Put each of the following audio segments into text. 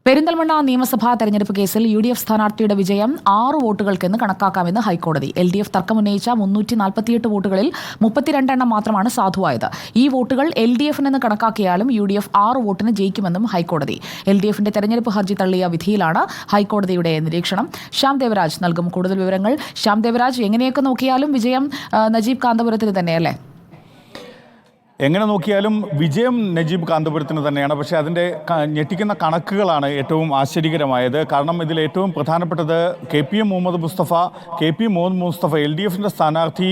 പെരിന്തൽമണ്ണ നിയമസഭാ തെരഞ്ഞെടുപ്പ് കേസിൽ UDF സ്ഥാനാർത്ഥിയുടെ വിജയം 6 വോട്ടുകൾക്കെന്ന് കണക്കാക്കാമെന്ന് ഹൈക്കോടതി. LDF തർക്കമുന്നയിച്ച 348 വോട്ടുകളിൽ 32 എണ്ണം മാത്രമാണ് സാധുവായത്. ഈ വോട്ടുകൾ LDFനെന്ന് കണക്കാക്കിയാലും UDF 6 വോട്ടിന് ജയിക്കുമെന്നും ഹൈക്കോടതി. LDFന്റെ തെരഞ്ഞെടുപ്പ് ഹർജി തള്ളിയ വിധിയിലാണ് ഹൈക്കോടതിയുടെ നിരീക്ഷണം. ശ്യാം ദേവരാജ് നൽകും കൂടുതൽ വിവരങ്ങൾ. ശ്യാം ദേവരാജ്, എങ്ങനെയൊക്കെ നോക്കിയാലും വിജയം നജീബ് കാന്തപുരത്തിന് തന്നെയല്ലേ? എങ്ങനെ നോക്കിയാലും വിജയം നജീബ് കാന്തപുരത്തിന് തന്നെയാണ്. പക്ഷേ അതിൻ്റെ ഞെട്ടിക്കുന്ന കണക്കുകളാണ് ഏറ്റവും ആശ്ചര്യകരമായത്. കാരണം ഇതിൽ ഏറ്റവും പ്രധാനപ്പെട്ടത് KP മുഹമ്മദ് മുസ്തഫ LDFിൻ്റെ സ്ഥാനാർത്ഥി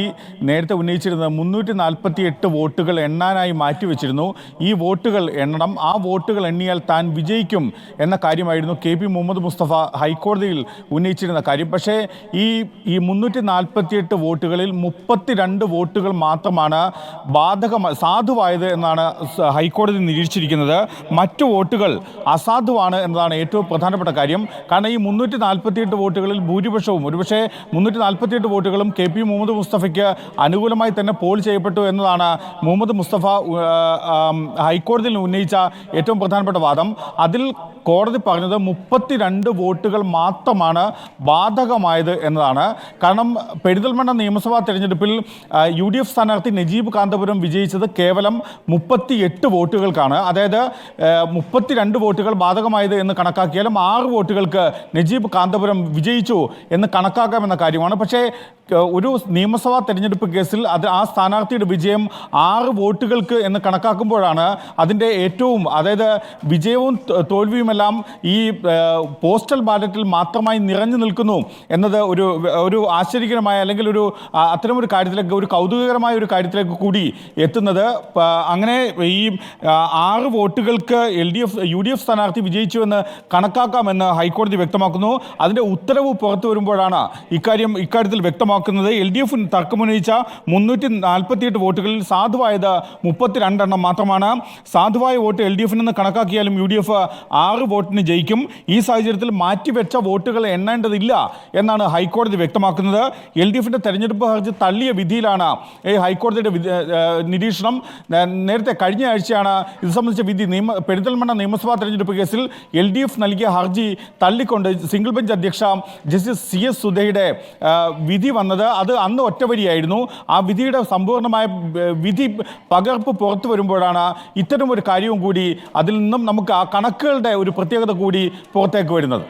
നേരത്തെ ഉന്നയിച്ചിരുന്നത് 348 വോട്ടുകൾ എണ്ണാനായി മാറ്റിവെച്ചിരുന്നു. ഈ വോട്ടുകൾ എണ്ണണം, ആ വോട്ടുകൾ എണ്ണിയാൽ താൻ വിജയിക്കും എന്ന കാര്യമായിരുന്നു KP മുഹമ്മദ് മുസ്തഫ ഹൈക്കോടതിയിൽ ഉന്നയിച്ചിരുന്ന കാര്യം. പക്ഷേ ഈ 348 വോട്ടുകളിൽ 32 വോട്ടുകൾ മാത്രമാണ് സാധുവായത് എന്നാണ് ഹൈക്കോടതി നിരീക്ഷിച്ചിരിക്കുന്നത്. മറ്റു വോട്ടുകൾ അസാധുവാണ് എന്നതാണ് ഏറ്റവും പ്രധാനപ്പെട്ട കാര്യം. കാരണം ഈ 348 വോട്ടുകളിൽ ഭൂരിപക്ഷവും, ഒരുപക്ഷെ 348 വോട്ടുകളും KP മുഹമ്മദ് മുസ്തഫയ്ക്ക് അനുകൂലമായി തന്നെ പോൾ ചെയ്യപ്പെട്ടു എന്നതാണ് മുഹമ്മദ് മുസ്തഫ ഹൈക്കോടതിയിൽ ഉന്നയിച്ച ഏറ്റവും പ്രധാനപ്പെട്ട വാദം. അതിൽ കോടതി പറഞ്ഞത് 32 വോട്ടുകൾ മാത്രമാണ് ബാധകമായത് എന്നതാണ്. കാരണം പെരിന്തൽമണ്ണ നിയമസഭാ തെരഞ്ഞെടുപ്പിൽ UDF സ്ഥാനാർത്ഥി നജീബ് കാന്തപുരം വിജയിച്ചത് കേവലം 38 വോട്ടുകൾക്കാണ്. അതായത് 32 വോട്ടുകൾ ബാധകമായത് എന്ന് കണക്കാക്കിയാലും 6 വോട്ടുകൾക്ക് നജീബ് കാന്തപുരം വിജയിച്ചു എന്ന് കണക്കാക്കാമെന്ന കാര്യമാണ്. പക്ഷേ ഒരു നിയമസഭാ തെരഞ്ഞെടുപ്പ് കേസിൽ ആ സ്ഥാനാർത്ഥിയുടെ വിജയം 6 വോട്ടുകൾക്ക് എന്ന് കണക്കാക്കുമ്പോഴാണ് അതിൻ്റെ ഏറ്റവും, അതായത് വിജയവും തോൽവിയുമെല്ലാം ഈ പോസ്റ്റൽ ബാലറ്റിൽ മാത്രമായി നിറഞ്ഞു നിൽക്കുന്നു എന്നത് ഒരു ആശ്ചര്യകരമായ, അല്ലെങ്കിൽ അത്തരമൊരു കാര്യത്തിലേക്ക്, ഒരു കൗതുകകരമായ ഒരു കാര്യത്തിലേക്ക് കൂടി എത്തുന്നത്. അങ്ങനെ ഈ 6 വോട്ടുകൾക്ക് UDF സ്ഥാനാർത്ഥി വിജയിച്ചു എന്ന് കണക്കാക്കാമെന്ന് ഹൈക്കോടതി വ്യക്തമാക്കുന്നു. അതിൻ്റെ ഉത്തരവ് പുറത്തു വരുമ്പോഴാണ് ഇക്കാര്യത്തിൽ വ്യക്തമാക്കുന്നത്. LDF തർക്കമുന്നയിച്ച 348 വോട്ടുകളിൽ സാധുവായത് 32 എണ്ണം മാത്രമാണ്. സാധുവായ വോട്ട് LDFനെന്ന് കണക്കാക്കിയാലും UDF 6 വോട്ടിന് ജയിക്കും. ഈ സാഹചര്യത്തിൽ മാറ്റിവെച്ച വോട്ടുകൾ എണ്ണേണ്ടതില്ല എന്നാണ് ഹൈക്കോടതി വ്യക്തമാക്കുന്നത്. LDFന്റെ തെരഞ്ഞെടുപ്പ് ഹർജി തള്ളിയ വിധിയിലാണ് ഈ ഹൈക്കോടതിയുടെ നിരീക്ഷണം. നേരത്തെ കഴിഞ്ഞ ആഴ്ചയാണ് ഇത് സംബന്ധിച്ച വിധി പെരിന്തൽമണ്ണ നിയമസഭാ തെരഞ്ഞെടുപ്പ് കേസിൽ LDF നൽകിയ ഹർജി തള്ളിക്കൊണ്ട് സിംഗിൾ ബെഞ്ച് അധ്യക്ഷ ജസ്റ്റിസ് CS സുധയുടെ വിധി വന്നത്. അത് അന്ന് ഒറ്റവരിയായിരുന്നു. ആ വിധിയുടെ സമ്പൂർണ്ണമായ വിധി പകർപ്പ് പുറത്തു വരുമ്പോഴാണ് ഇത്തരം ഒരു കാര്യവും കൂടി, അതിൽ നിന്നും നമുക്ക് ആ കണക്കുകളുടെ ഒരു പ്രത്യേകത കൂടി പുറത്തേക്ക് വരുന്നത്.